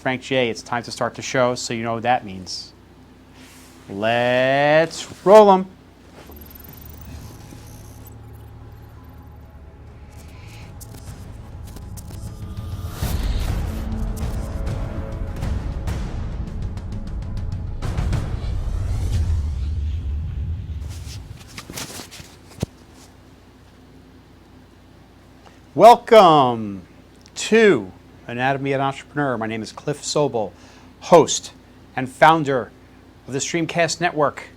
Frank J. It's time to start the show, so you know what that means. Let's roll them. Welcome to Anatomy of an Entrepreneur. My name is Cliff Sobel, host and founder of the Streamcast Network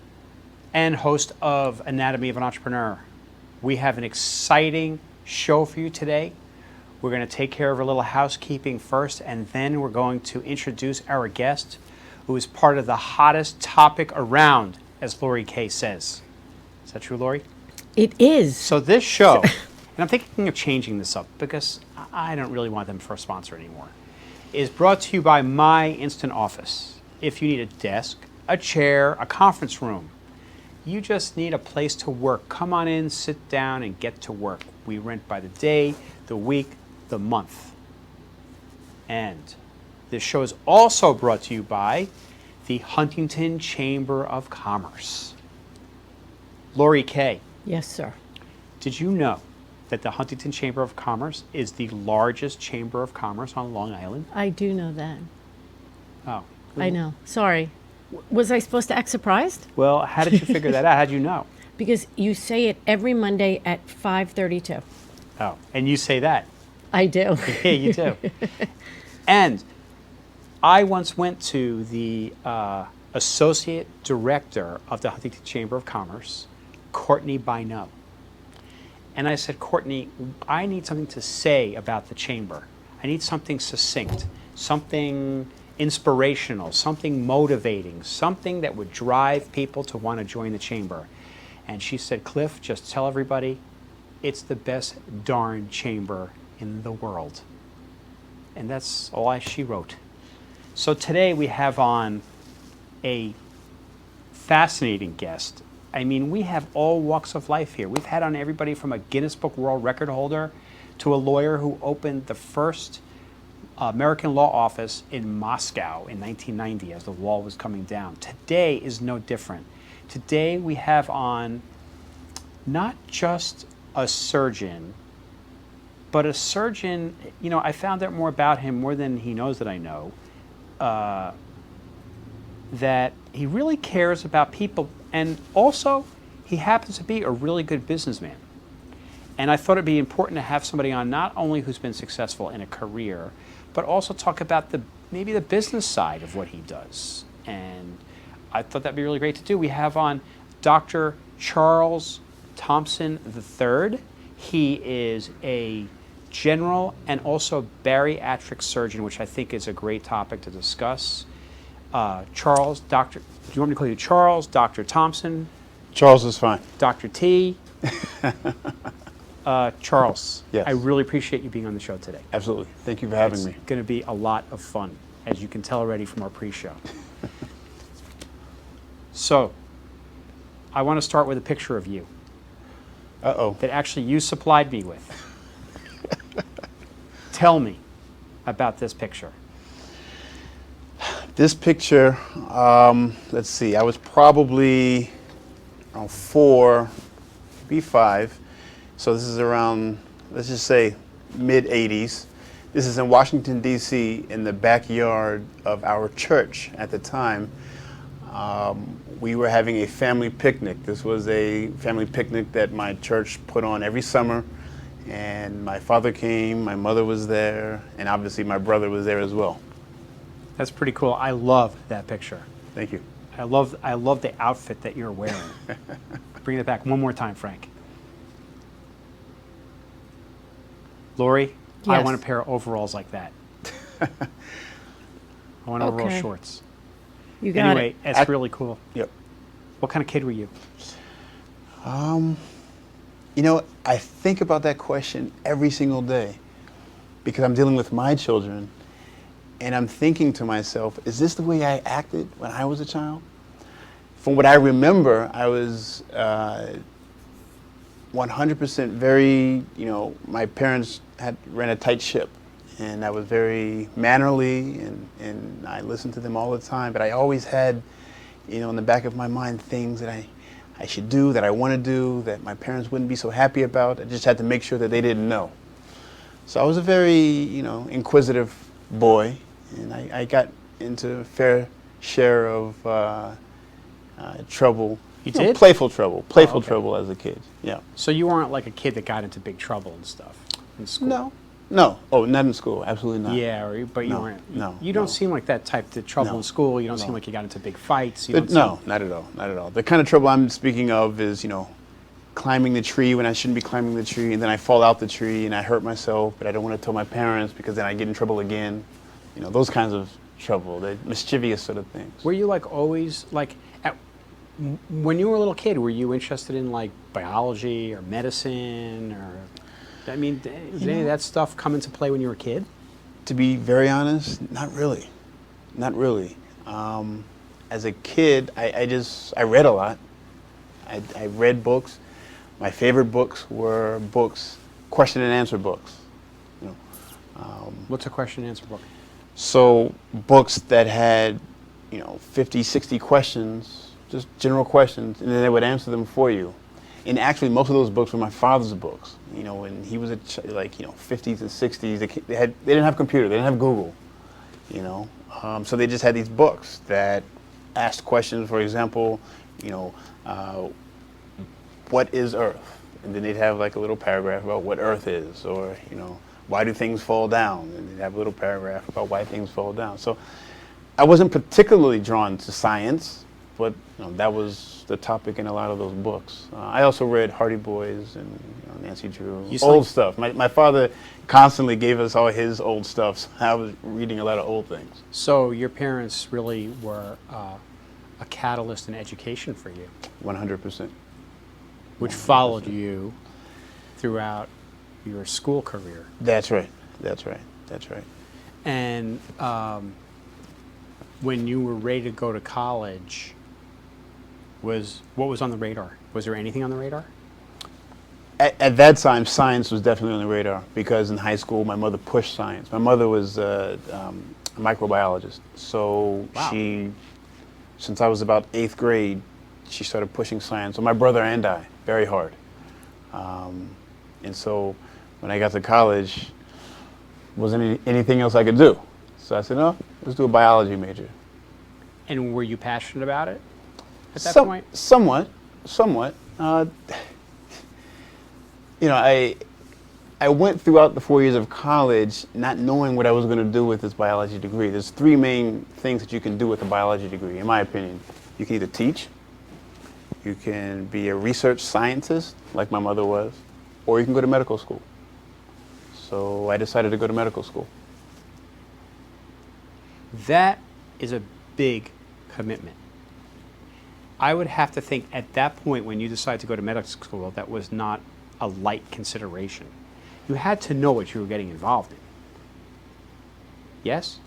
and host of Anatomy of an Entrepreneur. We have an exciting show for you today. We're going to take care of a little housekeeping first, and then we're going to introduce our guest, who is part of the hottest topic around, as Lori Kay says. Is that true, Lori? It is. So this show... and I'm thinking of changing this up because I don't really want them for a sponsor anymore, is brought to you by My Instant Office. If you need a desk, a chair, a conference room, you just need a place to work. Come on in, sit down, and get to work. We rent by the day, the week, the month. And this show is also brought to you by the Huntington Chamber of Commerce. Lori Kay. Yes, sir. Did you know that the Huntington Chamber of Commerce is the largest chamber of commerce on Long Island? I do know that. Oh. I know. Sorry. Was I supposed to act surprised? Well, how did you figure that out? How did you know? Because you say it every Monday at 5:32. Oh, and you say that. I do. Yeah, you do. And I once went to the associate director of the Huntington Chamber of Commerce, Courtney Bynum. And I said, Courtney, I need something to say about the chamber. I need something succinct, something inspirational, something motivating, something that would drive people to want to join the chamber. And she said, Cliff, just tell everybody it's the best darn chamber in the world. And that's all she wrote. So today we have on a fascinating guest. I mean, we have all walks of life here. We've had on everybody from a Guinness Book World Record holder to a lawyer who opened the first American law office in Moscow in 1990 as the wall was coming down. Today is no different. Today we have on not just a surgeon, but a surgeon, you know, I found out more about him, more than he knows that I know, that he really cares about people. And also, he happens to be a really good businessman. And I thought it'd be important to have somebody on not only who's been successful in a career, but also talk about maybe the business side of what he does. And I thought that'd be really great to do. We have on Dr. Charles Thompson III. He is a general and also bariatric surgeon, which I think is a great topic to discuss. Charles, Dr. Do you want me to call you Charles, Dr. Thompson? Charles is fine. Dr. T. Charles, yes. I really appreciate you being on the show today. Absolutely. Thank you for having me. It's going to be a lot of fun, as you can tell already from our pre-show. So, I want to start with a picture of you. Uh-oh. That actually you supplied me with. Tell me about this picture. This picture, let's see, I was probably around 4, maybe 5. So this is around, let's just say, mid-80s. This is in Washington, D.C., in the backyard of our church at the time. We were having a family picnic. This was a family picnic that my church put on every summer. And my father came, my mother was there, and obviously my brother was there as well. That's pretty cool. I love that picture. Thank you. I love the outfit that you're wearing. Bring it back one more time, Frank. Lori, Yes. I want a pair of overalls like that. I want overall Okay. shorts. You got Anyway, it. it's really cool. Yep. What kind of kid were you? You know, I think about that question every single day because I'm dealing with my children, and I'm thinking to myself, is this the way I acted when I was a child? From what I remember, I was 100% very, my parents ran a tight ship, and I was very mannerly, and I listened to them all the time. But I always had, in the back of my mind, things that I should do, that I want to do, that my parents wouldn't be so happy about. I just had to make sure that they didn't know. So I was a very, inquisitive boy, and I got into a fair share of trouble. You did? Playful trouble. Playful okay. trouble as a kid, yeah. So you weren't like a kid that got into big trouble and stuff in school? No. Oh, not in school. Absolutely not. Yeah, but you No, weren't. no, You don't no. seem like that type of trouble No, in school. You don't no. seem like you got into big fights. You But don't seem- not at all. Not at all. The kind of trouble I'm speaking of is, climbing the tree when I shouldn't be climbing the tree, and then I fall out the tree and I hurt myself, but I don't want to tell my parents because then I get in trouble again. Those kinds of trouble, the mischievous sort of things. Were you like always like when you were a little kid? Were you interested in like biology or medicine or? I mean, did any of that stuff come into play when you were a kid? To be very honest, not really. Not really. As a kid, I read a lot. I read books. My favorite books were question and answer books. What's a question and answer book? So books that had, 50, 60 questions, just general questions, and then they would answer them for you. And actually, most of those books were my father's books. When he was 50s and 60s, they didn't have computer, they didn't have Google. So they just had these books that asked questions. For example, what is Earth? And then they'd have like a little paragraph about what Earth is, or why do things fall down? And they'd have a little paragraph about why things fall down. So I wasn't particularly drawn to science, but that was the topic in a lot of those books. I also read Hardy Boys and Nancy Drew, old stuff. My father constantly gave us all his old stuff, so I was reading a lot of old things. So your parents really were a catalyst in education for you, 100%. which followed you throughout your school career. That's right. And when you were ready to go to college, what was on the radar? Was there anything on the radar? At that time, science was definitely on the radar because in high school, my mother pushed science. My mother was a microbiologist, so Wow. since I was about 8th grade, she started pushing science on my brother and I very hard. And so when I got to college, wasn't anything else I could do. So I said, no, let's do a biology major. And were you passionate about it at that point? Somewhat. I went throughout the 4 years of college not knowing what I was going to do with this biology degree. There's 3 main things that you can do with a biology degree, in my opinion. You can either teach, you can be a research scientist, like my mother was, or you can go to medical school. So I decided to go to medical school. That is a big commitment. I would have to think at that point when you decided to go to medical school, that was not a light consideration. You had to know what you were getting involved in. Yes?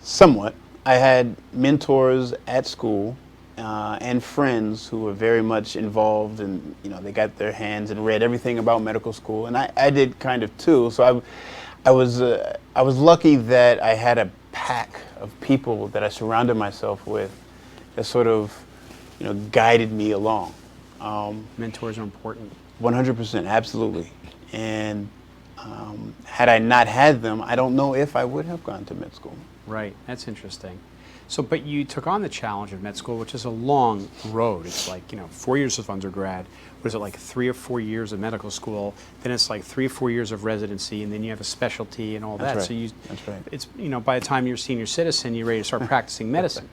Somewhat. I had mentors at school and friends who were very much involved, and they got their hands and read everything about medical school, and I did kind of too. So I was lucky that I had a pack of people that I surrounded myself with that sort of guided me along. Mentors are important. 100%, absolutely. And had I not had them, I don't know if I would have gone to med school. Right, that's interesting. So, but you took on the challenge of med school, which is a long road. It's like, 4 years of undergrad. What is it, like 3 or 4 years of medical school? Then it's like 3 or 4 years of residency, and then you have a specialty and all that. That's So right. That's right. it's, by the time you're a senior citizen, you're ready to start practicing medicine.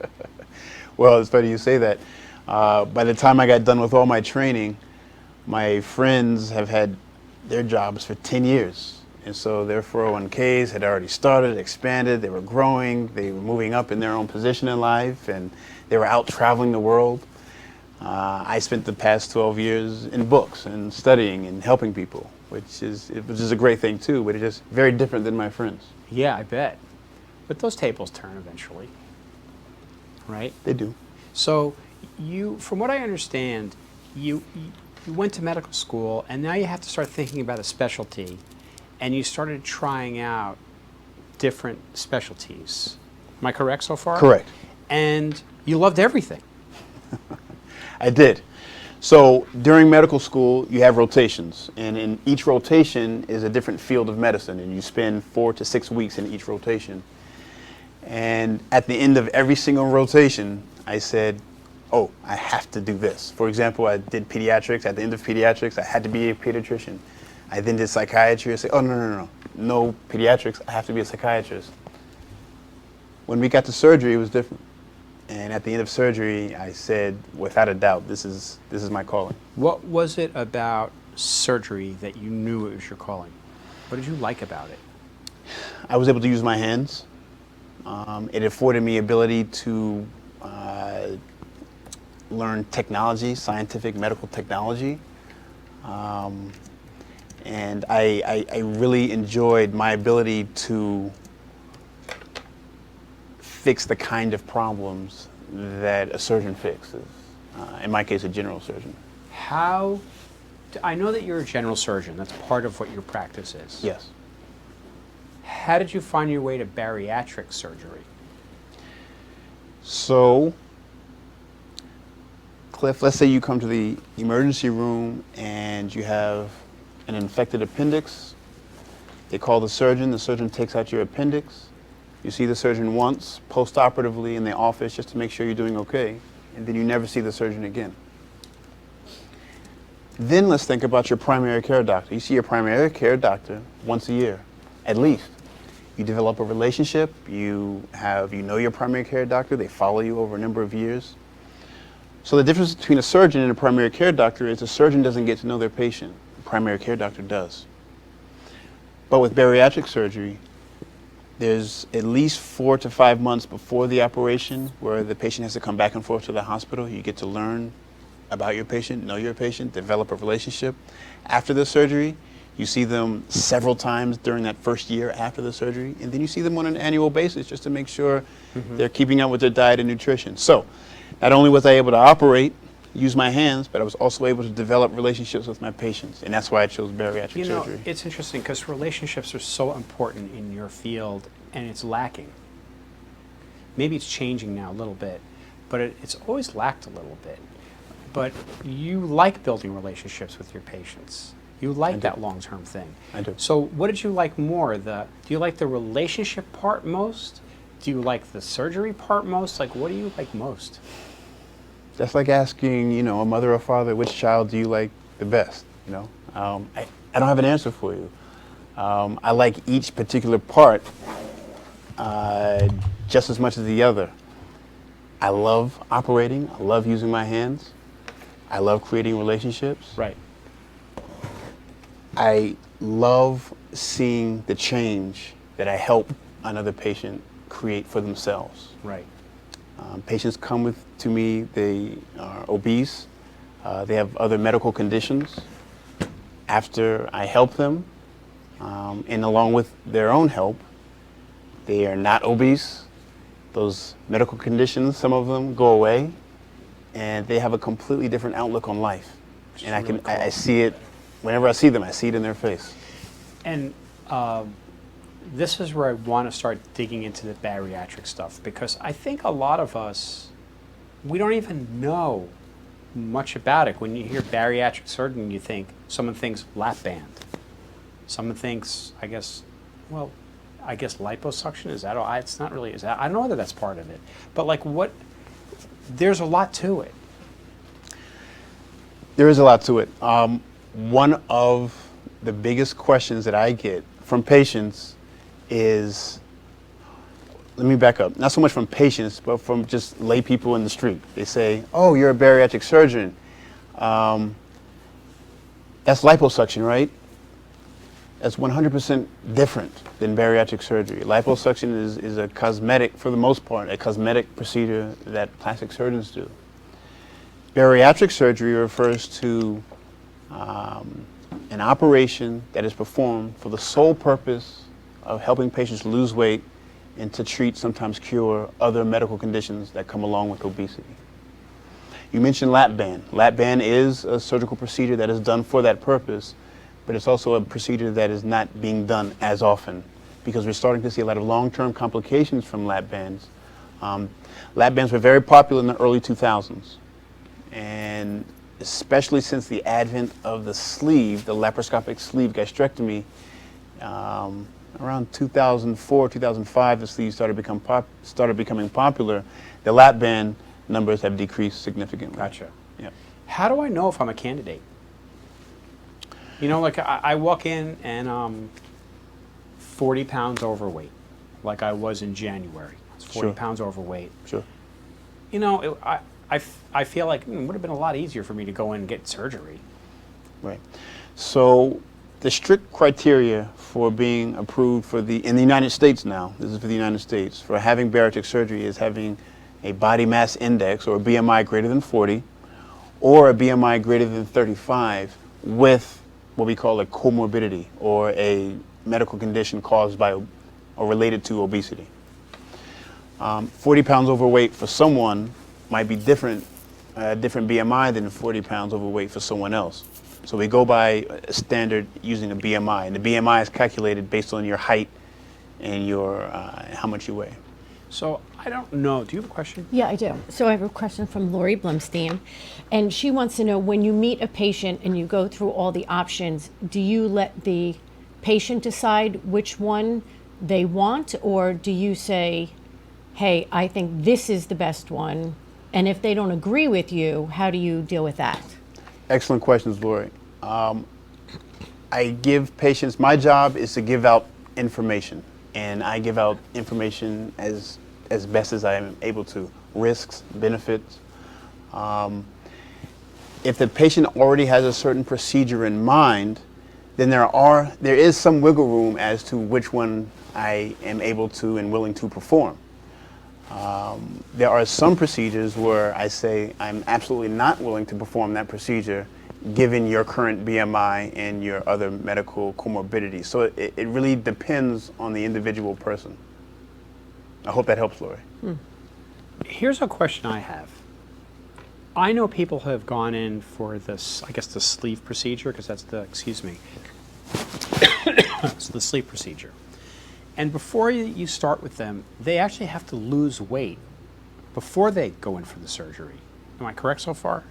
Well, it's funny you say that. By the time I got done with all my training, my friends have had their jobs for 10 years. And so their 401ks had already started, expanded, they were growing, they were moving up in their own position in life, and they were out traveling the world. I spent the past 12 years in books and studying and helping people, which is a great thing too, but it's just very different than my friends. Yeah, I bet. But those tables turn eventually, right? They do. So from what I understand, you went to medical school, and now you have to start thinking about a specialty, and you started trying out different specialties. Am I correct so far? Correct. And you loved everything. I did. So during medical school, you have rotations, and in each rotation is a different field of medicine, and you spend 4 to 6 weeks in each rotation. And at the end of every single rotation, I said, oh, I have to do this. For example, I did pediatrics. At the end of pediatrics, I had to be a pediatrician. I then did psychiatry. I said, oh, no pediatrics. I have to be a psychiatrist. When we got to surgery, it was different. And at the end of surgery, I said, without a doubt, this is my calling. What was it about surgery that you knew it was your calling? What did you like about it? I was able to use my hands. It afforded me ability to learn technology, scientific medical technology. And I really enjoyed my ability to fix the kind of problems that a surgeon fixes. In my case, a general surgeon. I know that you're a general surgeon. That's part of what your practice is. Yes. How did you find your way to bariatric surgery? So, Cliff, let's say you come to the emergency room and you have an infected appendix. They call the surgeon takes out your appendix. You see the surgeon once, post-operatively in the office just to make sure you're doing okay, and then you never see the surgeon again. Then let's think about your primary care doctor. You see your primary care doctor once a year, at least. You develop a relationship, you know your primary care doctor, they follow you over a number of years. So the difference between a surgeon and a primary care doctor is a surgeon doesn't get to know their patient, the primary care doctor does. But with bariatric surgery, there's at least 4 to 5 months before the operation where the patient has to come back and forth to the hospital. You get to learn about your patient, know your patient, develop a relationship. After the surgery, you see them several times during that first year after the surgery, and then you see them on an annual basis just to make sure they're keeping up with their diet and nutrition. So not only was I able to operate, use my hands, but I was also able to develop relationships with my patients, and that's why I chose bariatric surgery. It's interesting because relationships are so important in your field, and it's lacking. Maybe it's changing now a little bit, but it's always lacked a little bit. But you like building relationships with your patients. You like that long-term thing. I do. So what did you like more? Do you like the relationship part most? Do you like the surgery part most? Like, what do you like most? That's like asking, a mother or father, which child do you like the best? I don't have an answer for you. I like each particular part just as much as the other. I love operating. I love using my hands. I love creating relationships. Right. I love seeing the change that I help another patient create for themselves. Right. Patients come to me, they are obese, they have other medical conditions. After I help them, and along with their own help, they are not obese. Those medical conditions, some of them go away, and they have a completely different outlook on life. And I see it, whenever I see them, I see it in their face. And this is where I want to start digging into the bariatric stuff, because I think a lot of us, we don't even know much about it. When you hear bariatric surgeon, someone thinks lap band. Someone thinks, I guess liposuction, is that all? It's not really, I don't know whether that's part of it. But there's a lot to it. There is a lot to it. One of the biggest questions that I get from patients is, let me back up, not so much from patients, but from just lay people in the street. They say, oh, you're a bariatric surgeon. That's liposuction, right? That's 100% different than bariatric surgery. Liposuction is a cosmetic, for the most part, a cosmetic procedure that plastic surgeons do. Bariatric surgery refers to an operation that is performed for the sole purpose of helping patients lose weight and to treat, sometimes cure, other medical conditions that come along with obesity. You mentioned lap band. Lap band is a surgical procedure that is done for that purpose, but it's also a procedure that is not being done as often because we're starting to see a lot of long-term complications from lap bands. Lap bands were very popular in the early 2000s, and especially since the advent of the sleeve, the laparoscopic sleeve gastrectomy, around 2004, 2005, the sleeve started becoming popular. The lap band numbers have decreased significantly. Gotcha. Yeah. How do I know if I'm a candidate? You know, like I walk in and I'm 40 pounds overweight, like I was in January. I was 40 Sure. pounds overweight. Sure. You know, I feel like it would have been a lot easier for me to go in and get surgery. Right. So the strict criteria for being approved in the United States now, this is for the United States, for having bariatric surgery is having a body mass index or a BMI greater than 40 or a BMI greater than 35 with what we call a comorbidity or a medical condition caused by or related to obesity. 40 pounds overweight for someone might be different BMI than 40 pounds overweight for someone else. So we go by a standard using a BMI, and the BMI is calculated based on your height and your how much you weigh. So I don't know. Do you have a question? Yeah, I do. So I have a question from Lori Blumstein, and she wants to know, when you meet a patient and you go through all the options, do you let the patient decide which one they want, or do you say, hey, I think this is the best one, and if they don't agree with you, how do you deal with that? Excellent questions, Lori. I give patients, my job is to give out information, and I give out information as best as I am able to, risks, benefits. If the patient already has a certain procedure in mind, then there is some wiggle room as to which one I am able to and willing to perform. There are some procedures where I say I'm absolutely not willing to perform that procedure given your current BMI and your other medical comorbidities. So it really depends on the individual person. I hope that helps, Lori. Here's a question I have. I know people who have gone in for this, I guess the sleeve procedure, because that's the, excuse me, it's the sleeve procedure. And before you start with them, they actually have to lose weight before they go in for the surgery. Am I correct so far?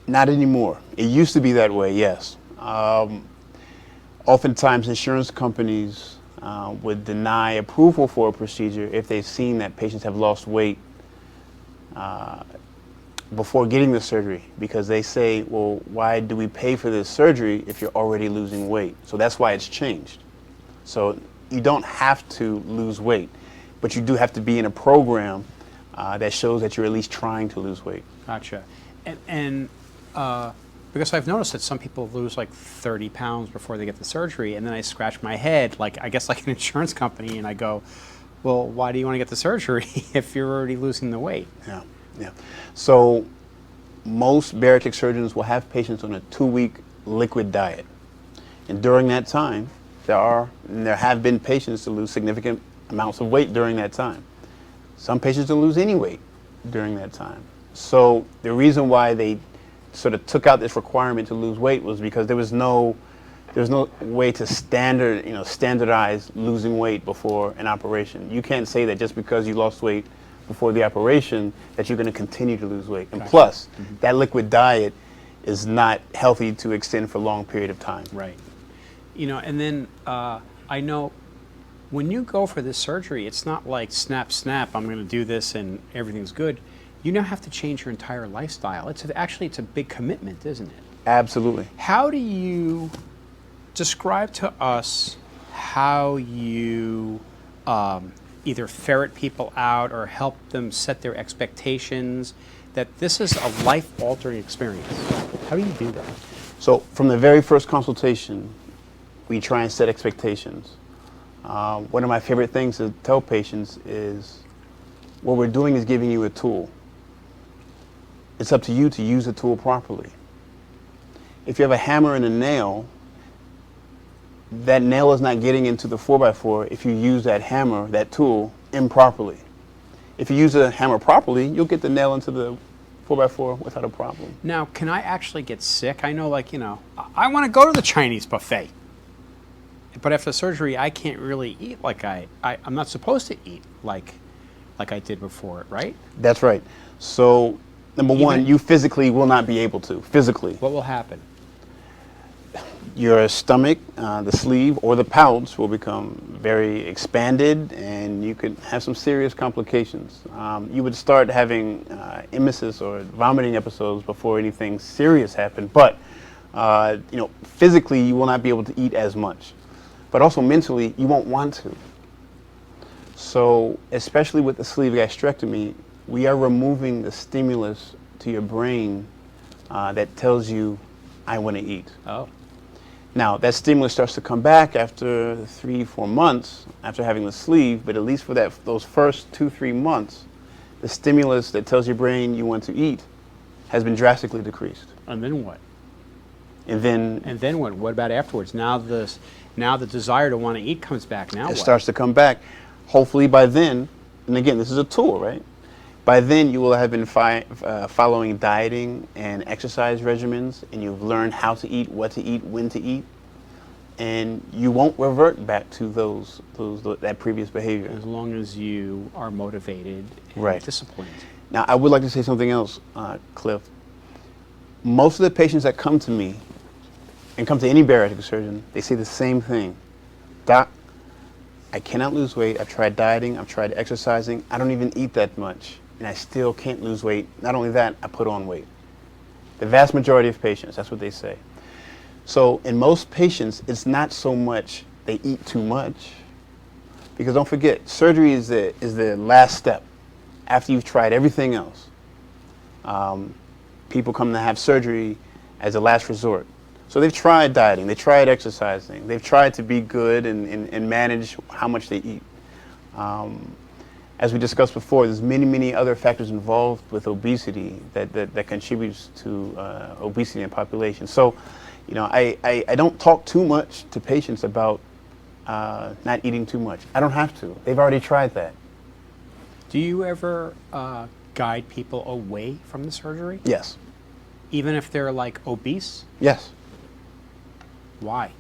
Not anymore. It used to be that way, yes. Oftentimes insurance companies would deny approval for a procedure if they've seen that patients have lost weight before getting the surgery, because they say, well, why do we pay for this surgery if you're already losing weight? So that's why it's changed. So you don't have to lose weight, but you do have to be in a program that shows that you're at least trying to lose weight. Gotcha. And because I've noticed that some people lose like 30 pounds before they get the surgery, and then I scratch my head, like I guess like an insurance company, and I go, well, why do you want to get the surgery if you're already losing the weight? Yeah, yeah. So most bariatric surgeons will have patients on a 2-week liquid diet. And during that time, there have been patients to lose significant amounts of weight during that time. Some patients don't lose any weight during that time. So the reason why they sort of took out this requirement to lose weight was because there was no way to standardize losing weight before an operation. You can't say that just because you lost weight before the operation that you're going to continue to lose weight. And Gotcha. plus, that liquid diet is not healthy to extend for a long period of time. Right. You know, and then I know when you go for this surgery, it's not like snap, snap, I'm going to do this and everything's good. You now have to change your entire lifestyle. It's a big commitment, isn't it? Absolutely. How do you describe to us how you either ferret people out or help them set their expectations that this is a life-altering experience? How do you do that? So from the very first consultation, we try and set expectations. One of my favorite things to tell patients is what we're doing is giving you a tool. It's up to you to use the tool properly. If you have a hammer and a nail, that nail is not getting into the 4x4 if you use that hammer, that tool, improperly. If you use the hammer properly, you'll get the nail into the 4x4 without a problem. Now, can I actually get sick? I know, like, I want to go to the Chinese buffet. but after surgery, I can't really eat like I'm not supposed to eat like I did before, right? That's right. So, number one, Even- you physically will not be able to. Physically. What will happen? Your stomach, the sleeve, or the pouch will become very expanded, and you could have some serious complications. You would start having emesis or vomiting episodes before anything serious happened, but physically you will not be able to eat as much. But also mentally, you won't want to. So, especially with the sleeve gastrectomy, we are removing the stimulus to your brain that tells you, I want to eat. Oh. Now, that stimulus starts to come back after 3-4 months after having the sleeve, but at least for those first 2-3 months, the stimulus that tells your brain you want to eat has been drastically decreased. And then what? And then And then what? What about afterwards? Now the desire to want to eat comes back. Now it what? starts to come back. Hopefully by then, and again, this is a tool, right? By then, you will have been following dieting and exercise regimens, and you've learned how to eat, what to eat, when to eat, and you won't revert back to that previous behavior. As long as you are motivated and Right. disciplined. Now, I would like to say something else, Cliff. Most of the patients that come to me, and come to any bariatric surgeon, they say the same thing. Doc, I cannot lose weight. I've tried dieting. I've tried exercising. I don't even eat that much, and I still can't lose weight. Not only that, I put on weight. The vast majority of patients, that's what they say. So in most patients, it's not so much they eat too much, because don't forget, surgery is the last step after you've tried everything else. People come to have surgery as a last resort. So they've tried dieting, they tried exercising, they've tried to be good and manage how much they eat. As we discussed before, there's many other factors involved with obesity that contributes to obesity in the population. So, I don't talk too much to patients about not eating too much. I don't have to. They've already tried that. Do you ever guide people away from the surgery? Yes. Even if they're like obese? Yes. Why?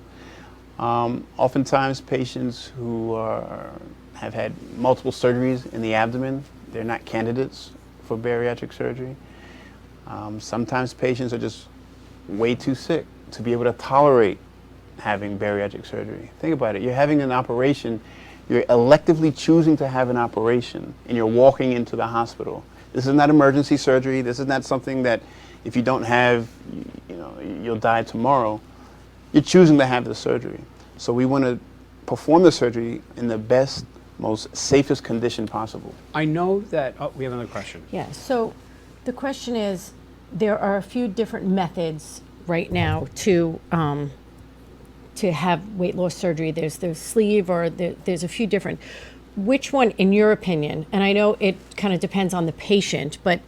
Oftentimes patients who have had multiple surgeries in the abdomen, they're not candidates for bariatric surgery. Sometimes patients are just way too sick to be able to tolerate having bariatric surgery. Think about it. You're having an operation, you're electively choosing to have an operation, and you're walking into the hospital. This is not emergency surgery. This is not something that if you don't have, you'll die tomorrow. You're choosing to have the surgery. So we want to perform the surgery in the best, most safest condition possible. I know that, we have another question. Yeah, so the question is, there are a few different methods right now to have weight loss surgery. There's the sleeve, or there's a few different. Which one, in your opinion, and I know it kind of depends on the patient, but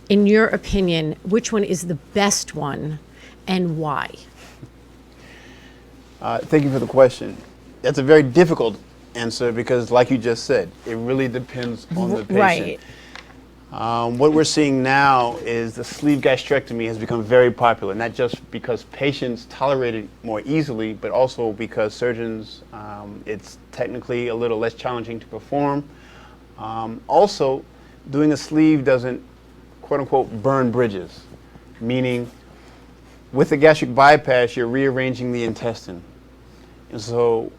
in your opinion, which one is the best one and why? Thank you for the question. That's a very difficult answer because, like you just said, it really depends on the patient. Right. What we're seeing now is the sleeve gastrectomy has become very popular, not just because patients tolerate it more easily, but also because surgeons, it's technically a little less challenging to perform. Also, doing a sleeve doesn't, quote unquote, burn bridges, meaning with the gastric bypass, you're rearranging the intestine. And so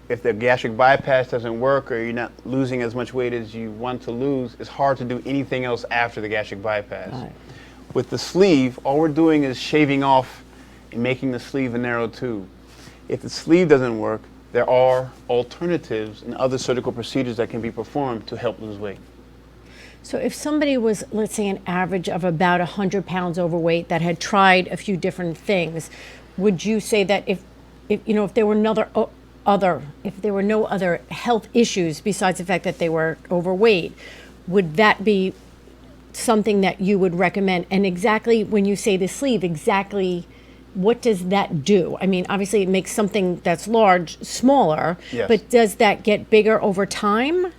if the gastric bypass doesn't work, or you're not losing as much weight as you want to lose, it's hard to do anything else after the gastric bypass. Right. With the sleeve, all we're doing is shaving off and making the sleeve a narrow tube. If the sleeve doesn't work, there are alternatives and other surgical procedures that can be performed to help lose weight. So if somebody was, let's say, an average of about 100 pounds overweight that had tried a few different things, would you say that if there were if there were no other health issues besides the fact that they were overweight, would that be something that you would recommend? And exactly when you say the sleeve, exactly what does that do? I mean, obviously it makes something that's large smaller, Yes. but does that get bigger over time?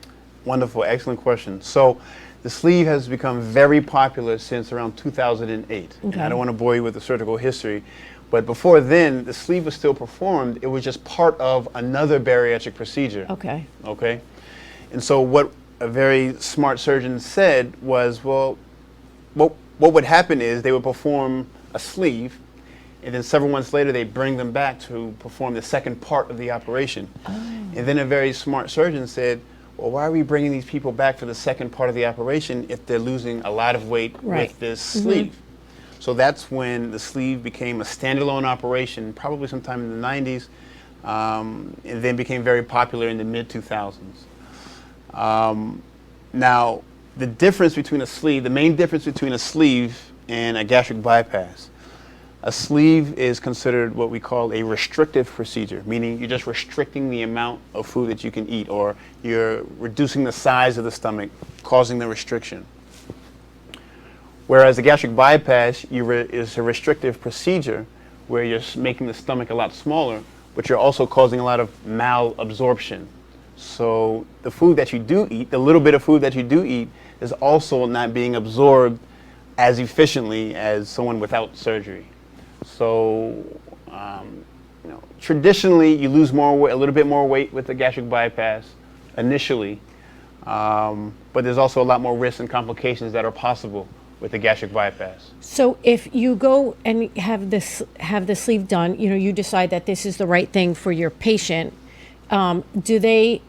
Wonderful, excellent question. So the sleeve has become very popular since around 2008. And I don't want to bore you with the surgical history, But before then, the sleeve was still performed. It was just part of another bariatric procedure. Okay. Okay? And so what a very smart surgeon said was, well, what would happen is they would perform a sleeve, and then several months later they bring them back to perform the second part of the operation. Oh. And then a very smart surgeon said, well, why are we bringing these people back for the second part of the operation if they're losing a lot of weight Right. with this sleeve? So that's when the sleeve became a standalone operation, probably sometime in the 90s, and then became very popular in the mid-2000s. Now, the difference between a sleeve, the main difference between a sleeve and a gastric bypass, a sleeve is considered what we call a restrictive procedure, meaning you're just restricting the amount of food that you can eat, or you're reducing the size of the stomach, causing the restriction. Whereas a gastric bypass is a restrictive procedure where you're making the stomach a lot smaller, but you're also causing a lot of malabsorption. So the food that you do eat, the little bit of food that you do eat, is also not being absorbed as efficiently as someone without surgery. So, traditionally, you lose more weight, a little bit more weight with the gastric bypass initially, but there's also a lot more risks and complications that are possible with the gastric bypass. So if you go and have the sleeve done, you decide that this is the right thing for your patient. Do they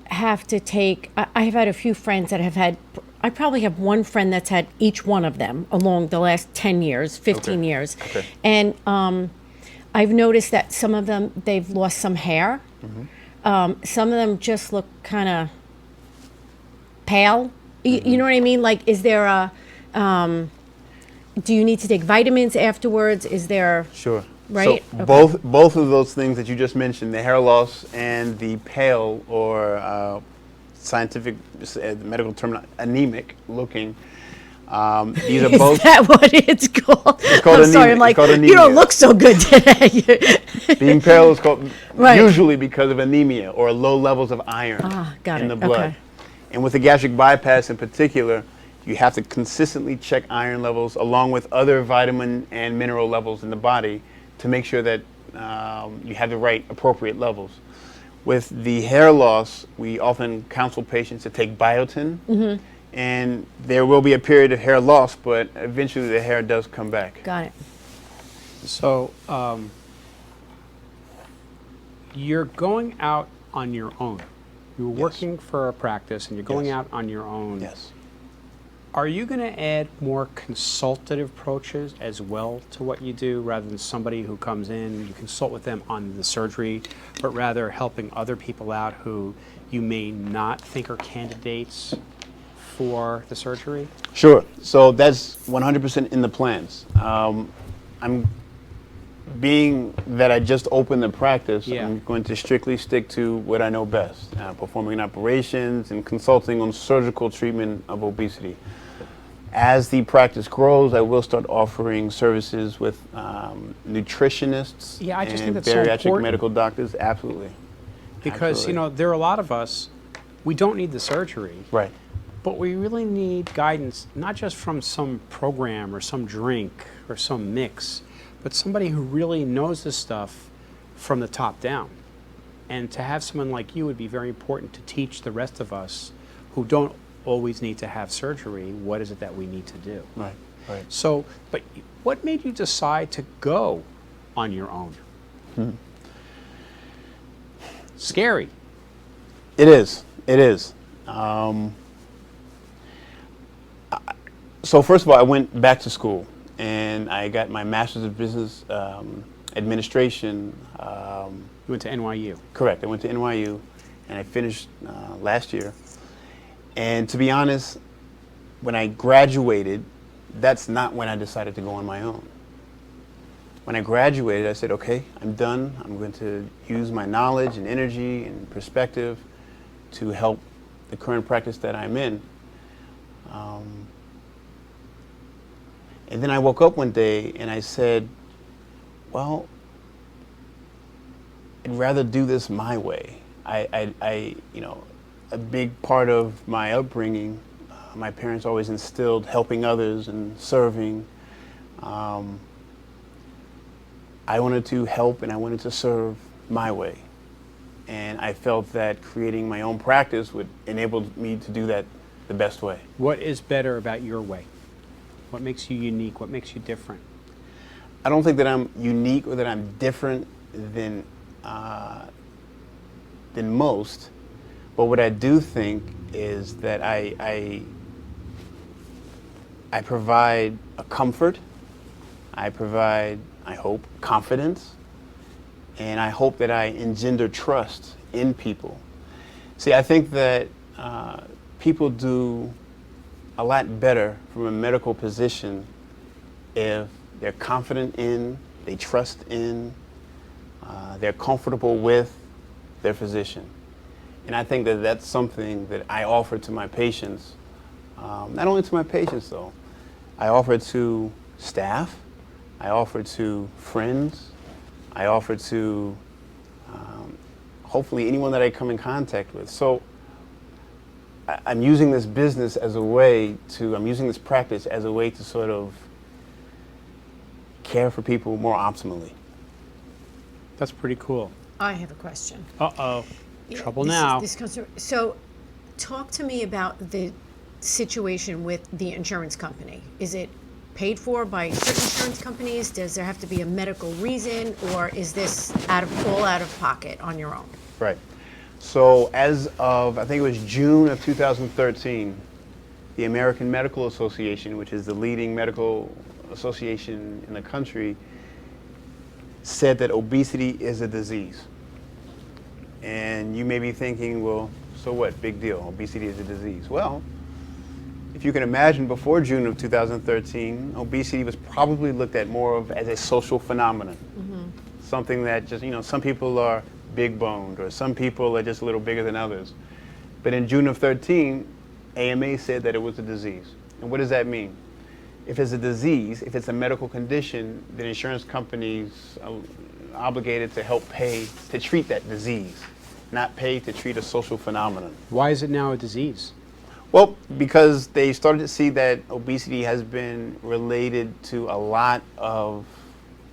have to take? I have had a few friends that have had. I probably have one friend that's had each one of them along the last 10 years, 15 years. Okay. And I've noticed that some of them, they've lost some hair. Some of them just look kind of pale. You know what I mean? Like, is there a, do you need to take vitamins afterwards? Is there, Sure. right? So Okay. both of those things that you just mentioned, the hair loss and the pale, or scientific, medical term, anemic looking, these are both. Is that what it's called? called I'm sorry, anemia. I'm like, It's called you don't anemia. look so good today. Being pale is called Right. usually because of anemia or low levels of iron Got in it. the blood. Okay. And with the gastric bypass in particular, you have to consistently check iron levels along with other vitamin and mineral levels in the body to make sure that you have the right appropriate levels. With the hair loss, we often counsel patients to take biotin, and there will be a period of hair loss, but eventually the hair does come back. Got it. So you're going out on your own. You're working for a practice and you're going Yes. out on your own. Yes. Are you going to add more consultative approaches as well to what you do, rather than somebody who comes in, you consult with them on the surgery, but rather helping other people out who you may not think are candidates for the surgery? Sure. So that's 100% in the plans. I'm being that I just opened the practice, Yeah. I'm going to strictly stick to what I know best, performing operations and consulting on surgical treatment of obesity. As the practice grows, I will start offering services with nutritionists Yeah, I just think and that's so bariatric important. medical doctors. Absolutely. Because, Absolutely. there are a lot of us, we don't need the surgery, Right. but we really need guidance, not just from some program or some drink or some mix, but somebody who really knows this stuff from the top down. And to have someone like you would be very important to teach the rest of us who don't always need to have surgery, what is it that we need to do? Right. Right. So, but what made you decide to go on your own? Scary. It is. It is. So first of all, I went back to school and I got my Master's of Business Administration. You went to NYU. Correct. I went to NYU and I finished last year. And to be honest, when I graduated, that's not when I decided to go on my own. When I graduated, I said, okay, I'm done. I'm going to use my knowledge and energy and perspective to help the current practice that I'm in. And then I woke up one day and I said, well, I'd rather do this my way. A big part of my upbringing, my parents always instilled helping others and serving. I wanted to help and I wanted to serve my way. And I felt that creating my own practice would enable me to do that the best way. What is better about your way? What makes you unique? What makes you different? I don't think that I'm unique or that I'm different than most, but what I do think is that I provide a comfort, I provide, I hope, confidence, and I hope that I engender trust in people. See, I think that people do a lot better from a medical position if they're confident in, they trust in, they're comfortable with their physician. And I think that that's something that I offer to my patients, not only to my patients though, I offer to staff, I offer to friends, I offer to hopefully anyone that I come in contact with. So I'm using this business as a way to, I'm using this practice as a way to sort of care for people more optimally. That's pretty cool. I have a question. Uh-oh. Trouble This- now. This comes so, talk to me about the situation with the insurance company. Is it paid for by certain insurance companies? Does there have to be a medical reason, or is this all out of pocket on your own? Right. So as of, I think it was June of 2013, the American Medical Association, which is the leading medical association in the country, said that obesity is a disease. And you may be thinking, well, so what? Big deal. Obesity is a disease. Well, if you can imagine, before June of 2013, obesity was probably looked at more of as a social phenomenon. Something that just, some people are big boned or some people are just a little bigger than others. But in June of 13, AMA said that it was a disease. And what does that mean? If it's a disease, if it's a medical condition, then insurance companies are obligated to help pay to treat that disease, not pay to treat a social phenomenon. Why is it now a disease? Well, because they started to see that obesity has been related to a lot of,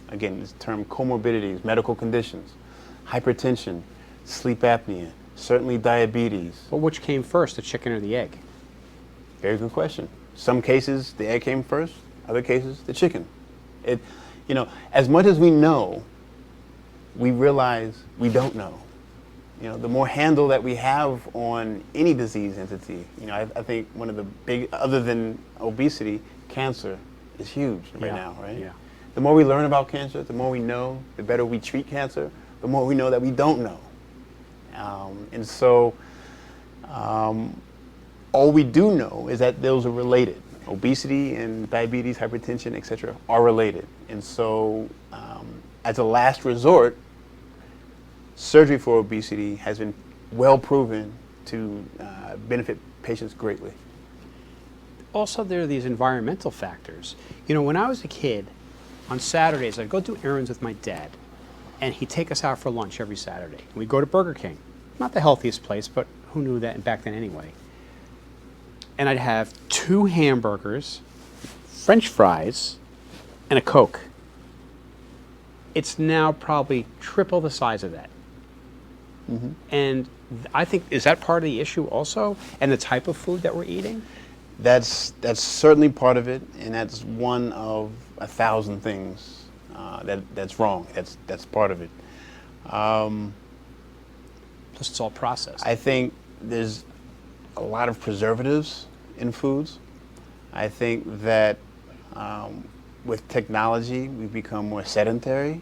again, this term comorbidities, medical conditions, hypertension, sleep apnea, certainly diabetes. Well, which came first, the chicken or the egg? Very good question. Some cases the egg came first, other cases the chicken. As much as we know, we realize we don't know. The more handle that we have on any disease entity, I think one of the big, other than obesity, cancer is huge right now, right? Yeah. The more we learn about cancer, the more we know, the better we treat cancer, the more we know that we don't know. And so all we do know is that those are related. Obesity and diabetes, hypertension, et cetera, are related. And so as a last resort, surgery for obesity has been well proven to benefit patients greatly. Also, there are these environmental factors. When I was a kid, on Saturdays, I'd go do errands with my dad, and he'd take us out for lunch every Saturday. We'd go to Burger King. Not the healthiest place, but who knew that back then anyway? And I'd have 2 hamburgers, French fries, and a Coke. It's now probably triple the size of that. And I think, is that part of the issue also? And the type of food that we're eating? That's certainly part of it, and that's one of 1,000 things that's wrong. That's part of it. Plus, it's all processed. I think there's a lot of preservatives in foods. I think that with technology, we've become more sedentary.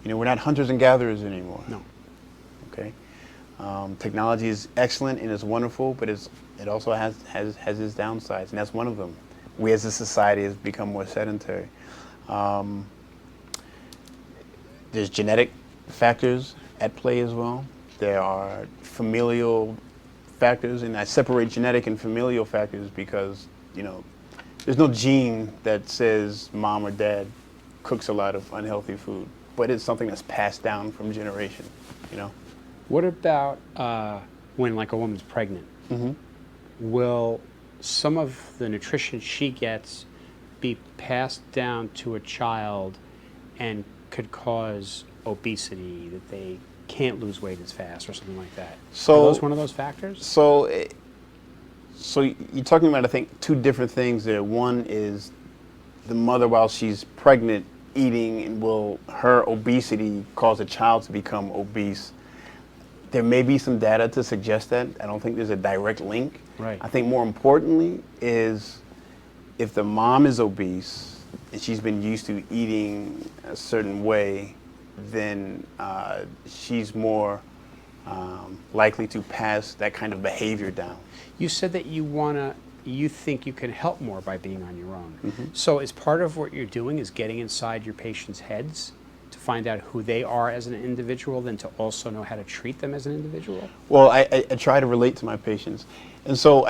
We're not hunters and gatherers anymore. No. Okay. Technology is excellent and it's wonderful, but it also has its downsides, and that's one of them. We as a society has become more sedentary. There's genetic factors at play as well. There are familial factors, and I separate genetic and familial factors because, there's no gene that says mom or dad cooks a lot of unhealthy food, but it's something that's passed down from generation, What about when, like, a woman's pregnant? Will some of the nutrition she gets be passed down to a child and could cause obesity, that they can't lose weight as fast or something like that. So- Are those one of those factors? So you're talking about, I think, two different things there. One is the mother, while she's pregnant, eating, and will her obesity cause a child to become obese? There may be some data to suggest that. I don't think there's a direct link. Right. I think more importantly is if the mom is obese and she's been used to eating a certain way, then she's more likely to pass that kind of behavior down. You said that you think you can help more by being on your own. So is part of what you're doing is getting inside your patients' heads to find out who they are as an individual, then to also know how to treat them as an individual? Well, I try to relate to my patients. And so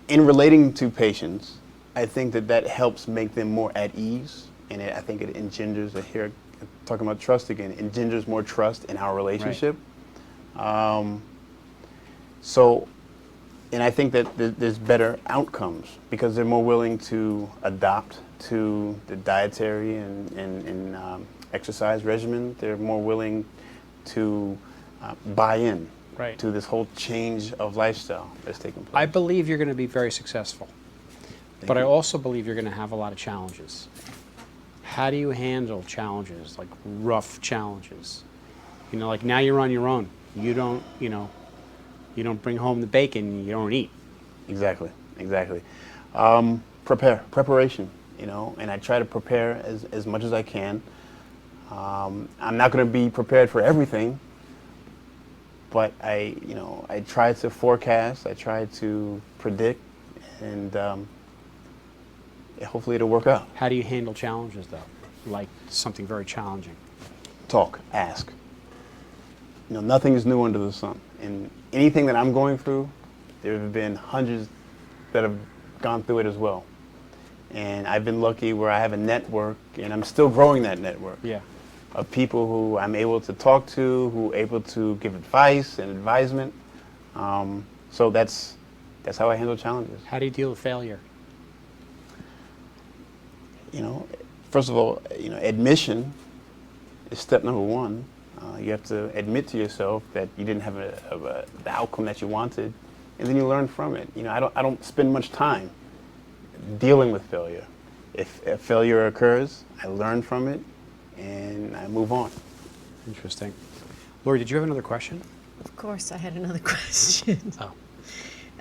in relating to patients, I think that helps make them more at ease. And I think it engenders, talking about trust again, engenders more trust in our relationship. And I think that there's better outcomes because they're more willing to adopt to the dietary and exercise regimen. They're more willing to buy in to this whole change of lifestyle that's taking place. I believe you're going to be very successful, but I also believe you're going to have a lot of challenges. How do you handle challenges, like rough challenges? You know, like now you're on your own. You don't bring home the bacon, you don't eat. Exactly. Preparation, and I try to prepare as much as I can. I'm not going to be prepared for everything, but I try to forecast, I try to predict, and hopefully it'll work out. How do you handle challenges, though? Like something very challenging? Talk, ask. Nothing is new under the sun. And anything that I'm going through, there have been hundreds that have gone through it as well. And I've been lucky where I have a network, and I'm still growing that network of people who I'm able to talk to, who are able to give advice and advisement. So that's how I handle challenges. How do you deal with failure? First of all, admission is step number one. You have to admit to yourself that you didn't have the outcome that you wanted, and then you learn from it. I don't spend much time dealing with failure. If a failure occurs, I learn from it, and I move on. Interesting. Lori, did you have another question? Of course, I had another question.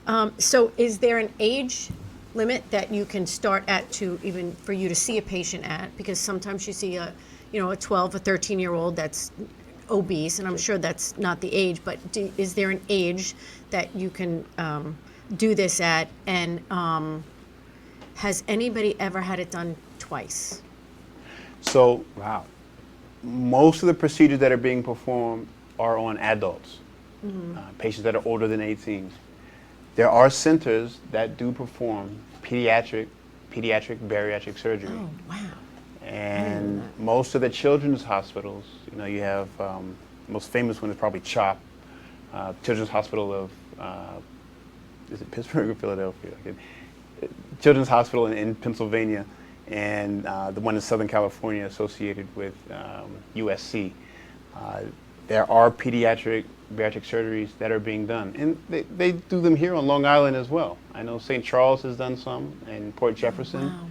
Oh. So is there an age limit that you can start at to even for you to see a patient at? Because sometimes you see a 12 or 13-year-old that's obese, and I'm sure that's not the age, but is there an age that you can do this at? And has anybody ever had it done twice? So Wow. most of the procedures that are being performed are on adults, patients that are older than 18. There are centers that do perform pediatric bariatric surgery. Oh, wow. And most of the children's hospitals, you have, most famous one is probably CHOP, Children's Hospital of, is it Pittsburgh or Philadelphia? Children's Hospital in Pennsylvania, and the one in Southern California associated with USC. There are pediatric bariatric surgeries that are being done, and they do them here on Long Island as well. I know St. Charles has done some, and Port Jefferson. Wow.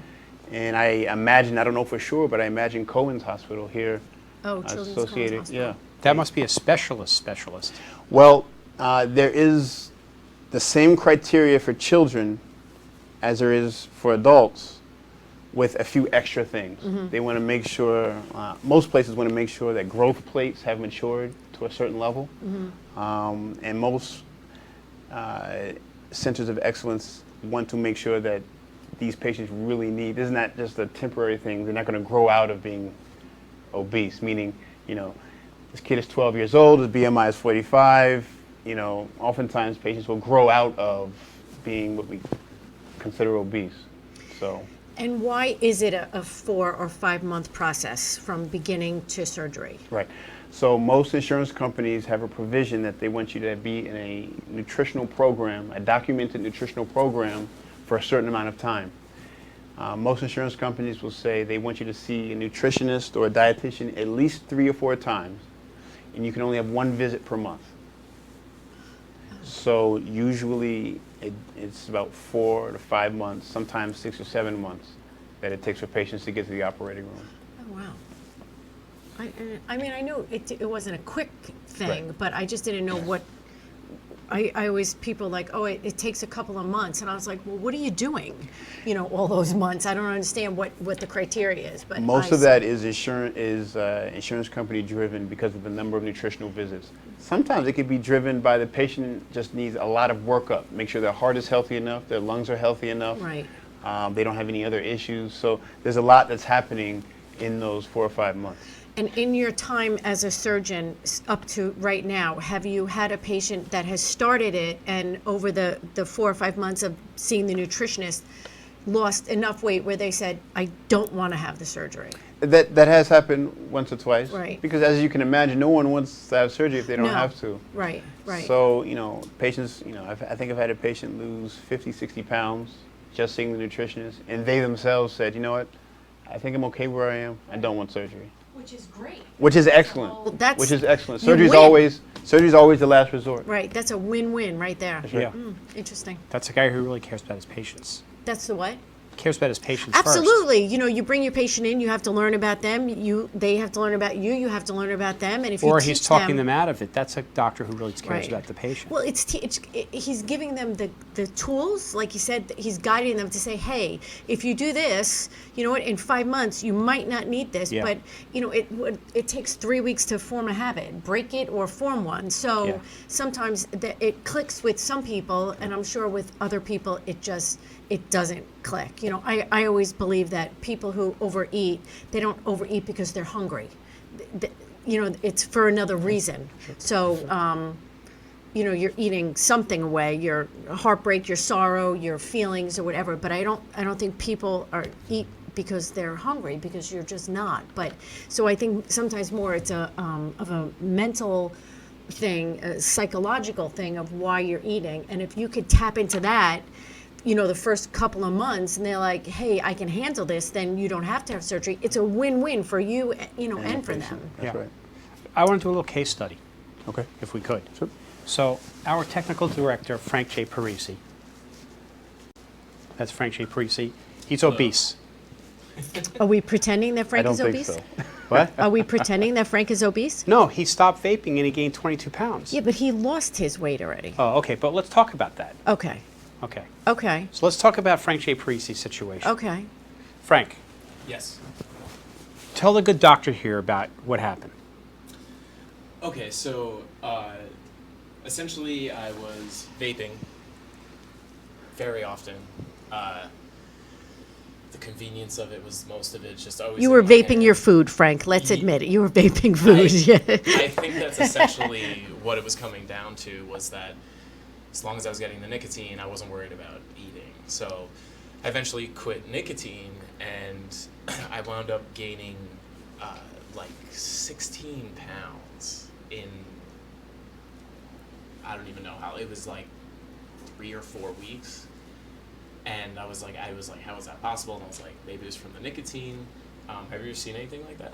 And I imagine, I don't know for sure, but I imagine Cohen's Hospital here Children's associated. Hospital. Yeah. That must be a specialist. Well, there is the same criteria for children as there is for adults, with a few extra things. They want to make sure, most places want to make sure that growth plates have matured to a certain level. And most centers of excellence want to make sure that these patients really need, this is not just a temporary thing, they're not going to grow out of being obese, meaning, this kid is 12 years old, his BMI is 45, oftentimes patients will grow out of being what we consider obese. So. And why is it a 4 or 5 month process from beginning to surgery? Right. So most insurance companies have a provision that they want you to be in a nutritional program, a documented nutritional program for a certain amount of time. Most insurance companies will say they want you to see a nutritionist or a dietitian at least 3 or 4 times, and you can only have 1 visit per month. So usually it's about 4 to 5 months, sometimes 6 or 7 months that it takes for patients to get to the operating room. Oh, wow. I mean, I know it wasn't a quick thing, Right. but I just didn't know what. I always, people like, oh, it takes a couple of months. And I was like, well, what are you doing, all those months? I don't understand what the criteria is. But Most of that is insurance company driven because of the number of nutritional visits. Sometimes it could be driven by the patient just needs a lot of workup, make sure their heart is healthy enough, their lungs are healthy enough. Right. They don't have any other issues. So there's a lot that's happening in those 4 or 5 months. And in your time as a surgeon up to right now, have you had a patient that has started it and over the 4 or 5 months of seeing the nutritionist lost enough weight where they said, I don't want to have the surgery? That has happened once or twice. Right. Because as you can imagine, no one wants to have surgery if they don't No. have to. Right, right. So, patients, I think I've had a patient lose 50, 60 pounds just seeing the nutritionist, and they themselves said, you know what, I think I'm okay where I am. I don't want surgery. Which is great. Which is excellent. Well, that's- Which is excellent. you Surgery's win. always the last resort. Right, that's a win-win right there. That's right. Yeah. Interesting. That's a guy who really cares about his patients. That's the what? Cares about his patients first. Absolutely. You bring your patient in, you have to learn about them. They have to learn about you. You have to learn about them. And if you Or teach he's talking them out of it. That's a doctor who really cares Right. about the patient. Well, he's giving them the tools, like you said. He's guiding them to say, hey, if you do this, you know what? In 5 months, you might not need this, Yeah. but it takes 3 weeks to form a habit, break it or form one. So Yeah. sometimes it clicks with some people, and I'm sure with other people it doesn't click. I always believe that people who overeat, they don't overeat because they're hungry. It's for another reason. So, you're eating something away, your heartbreak, your sorrow, your feelings, or whatever. But I don't think people eat because they're hungry, because you're just not. But so I think sometimes more it's of a mental thing, a psychological thing of why you're eating, and if you could tap into that. The first couple of months, and they're like, hey, I can handle this, then you don't have to have surgery. It's a win-win for you, and for them. That's Yeah. right. I want to do a little case study, Okay. if we could. Sure. So our technical director, Frank J. Parisi. That's Frank J. Parisi. He's obese. Are we pretending that I Frank don't is think obese? so. What? Are we pretending that Frank is obese? No, he stopped vaping and he gained 22 pounds. Yeah, but he lost his weight already. Oh, okay, but let's talk about that. Okay. Okay. Okay. So let's talk about Frank J. Parisi's situation. Okay. Frank, Yes. tell the good doctor here about what happened. Okay, so essentially I was vaping very often. The convenience of it was most of it, just always You in were my vaping hand. your food, Frank. Let's Ye- admit it. You were vaping food. Yeah. I think that's essentially what it was coming down to, was that as long as I was getting the nicotine, I wasn't worried about eating. So I eventually quit nicotine, and I wound up gaining like 16 pounds in, I don't even know how, it was like 3 or 4 weeks. And I was like, how is that possible? And I was like, maybe it was from the nicotine. Have you ever seen anything like that?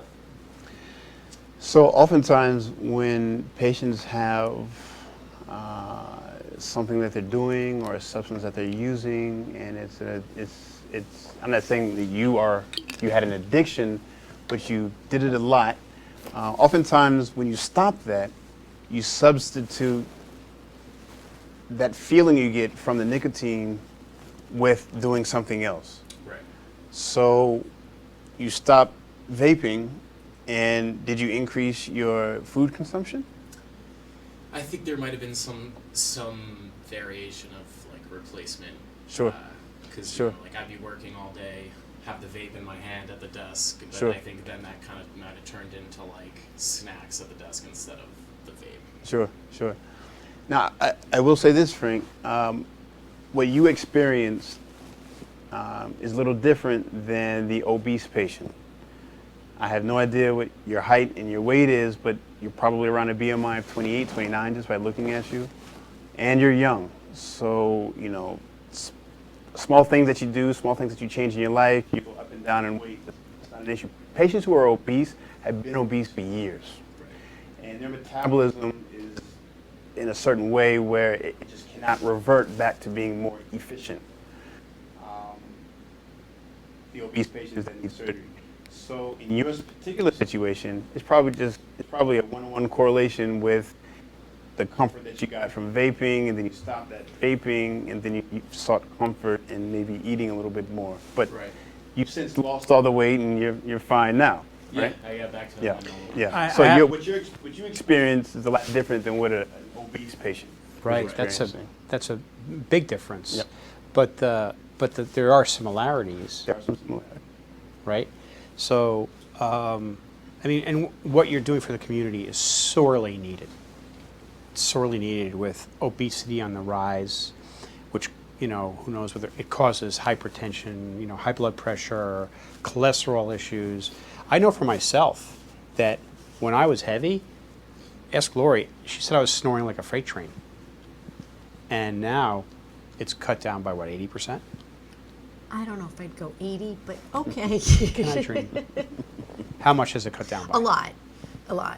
So oftentimes when patients have something that they're doing or a substance that they're using, and it's I'm not saying that you had an addiction, but you did it a lot. Oftentimes when you stop that, you substitute that feeling you get from the nicotine with doing something else. Right. So you stop vaping, and did you increase your food consumption? I think there might have been some variation of like replacement. Sure. Because Sure. like I'd be working all day, have the vape in my hand at the desk, but Sure. I think then that kind of might have turned into like snacks at the desk instead of the vape. Sure, sure. Now, I will say this, Frank. What you experienced is a little different than the obese patient. I have no idea what your height and your weight is, but you're probably around a BMI of 28, 29 just by looking at you. And you're young. So, small things that you do, small things that you change in your life, you go up and down in weight. That's not an issue. Patients who are obese have been obese for years. And their metabolism is in a certain way where it just cannot revert back to being more efficient. The obese patients that need surgery. So in your particular situation, it's probably a one-on-one correlation with the comfort that you got from vaping, and then you stopped that vaping, and then you sought comfort in maybe eating a little bit more. But you've since lost all the weight, and you're fine now. Right? Yeah, I got back to Yeah, that. yeah. So what you experience is a lot different than what an obese patient is Right. experiencing. That's a big difference. Yep. But there are similarities, There are some similarities. right? So, I mean, and what you're doing for the community is sorely needed. Sorely needed with obesity on the rise, which, you know, who knows whether it causes hypertension, you know, high blood pressure, cholesterol issues. I know for myself that when I was heavy, ask Lori, she said I was snoring like a freight train. And now it's cut down by what, 80%? I don't know if I'd go 80, but okay. Can I dream? How much has it cut down by? A lot.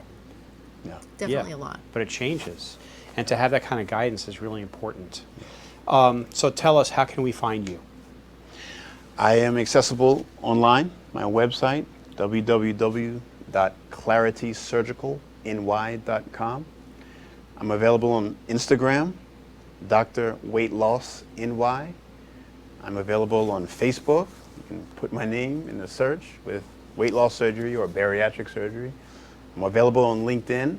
Yeah. Definitely Yeah, a lot. But it changes. And to have that kind of guidance is really important. So tell us, how can we find you? I am accessible online, my website, www.claritysurgicalny.com. I'm available on Instagram, Dr. Weight Loss NY. I'm available on Facebook. You can put my name in the search with weight loss surgery or bariatric surgery. I'm available on LinkedIn.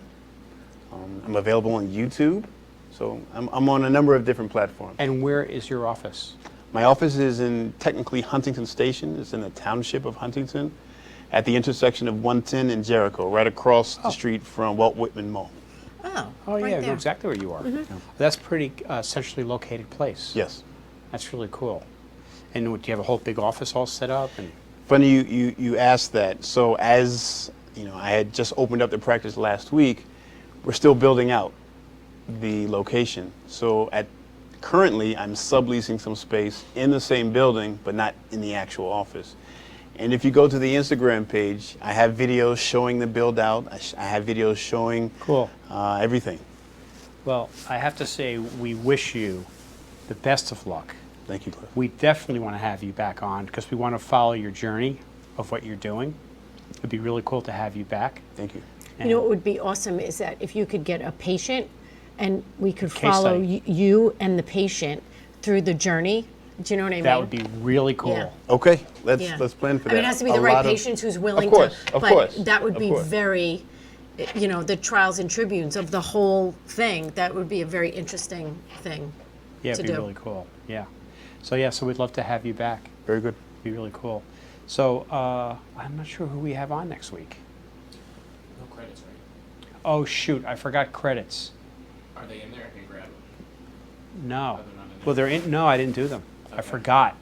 I'm available on YouTube. So I'm on a number of different platforms. And where is your office? My office is in technically Huntington Station. It's in the township of Huntington at the intersection of 110 and Jericho, right across the street from Walt Whitman Mall. Oh, Oh, right yeah, I know there. exactly where you are. That's a pretty centrally located place. Yes. That's really cool. And do you have a whole big office all set up? And Funny you asked that. So as you know, I had just opened up the practice last week. We're still building out the location. So currently I'm subleasing some space in the same building, but not in the actual office. And if you go to the Instagram page, I have videos showing the build out. I have videos showing Cool. Everything. Well, I have to say, we wish you the best of luck. Thank you, Cliff. We definitely want to have you back on because we want to follow your journey of what you're doing. It'd be really cool to have you back. Thank you. You know what would be awesome is that if you could get a patient and we could Case follow study. you and the patient through the journey. Do you know what I mean? That would be really cool. Yeah. Okay, let's Yeah. plan for I that. mean, it has to be A the right lot of- patient who's willing Of course, to. of but course, that would of be course. very, you know, the trials and tribunes of the whole thing. That would be a very interesting thing. Yeah, to it'd be do. really cool. Yeah. So we'd love to have you back. Very good. It'd be really cool. So I'm not sure who we have on next week. No credits, right? Oh shoot, I forgot credits. Are they in there? I can grab them. No. they're not in there. Well, they're in. No, I didn't do them. I Okay. forgot.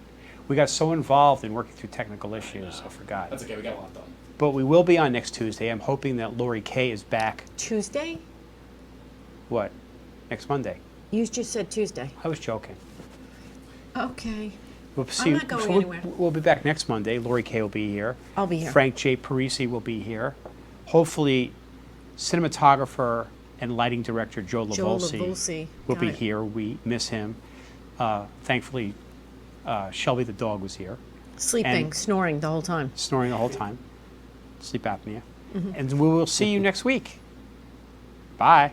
We got so involved in working through technical issues, I forgot. That's okay. We got a lot done. But we will be on next Tuesday. I'm hoping that Lori Kay is back. Tuesday? What? Next Monday. You just said Tuesday. I was joking. Okay. We'll see. not going so anywhere. We'll be back next Monday. Lori Kay will be here. I'll be here. Frank J. Parisi will be here. Hopefully, cinematographer and lighting director Joe Lavolsi will Got be it. here. We miss him. Thankfully, Shelby the dog was here, Sleeping, And- snoring the whole time. snoring the whole time, sleep apnea. Mm-hmm. And we will see you next week. Bye.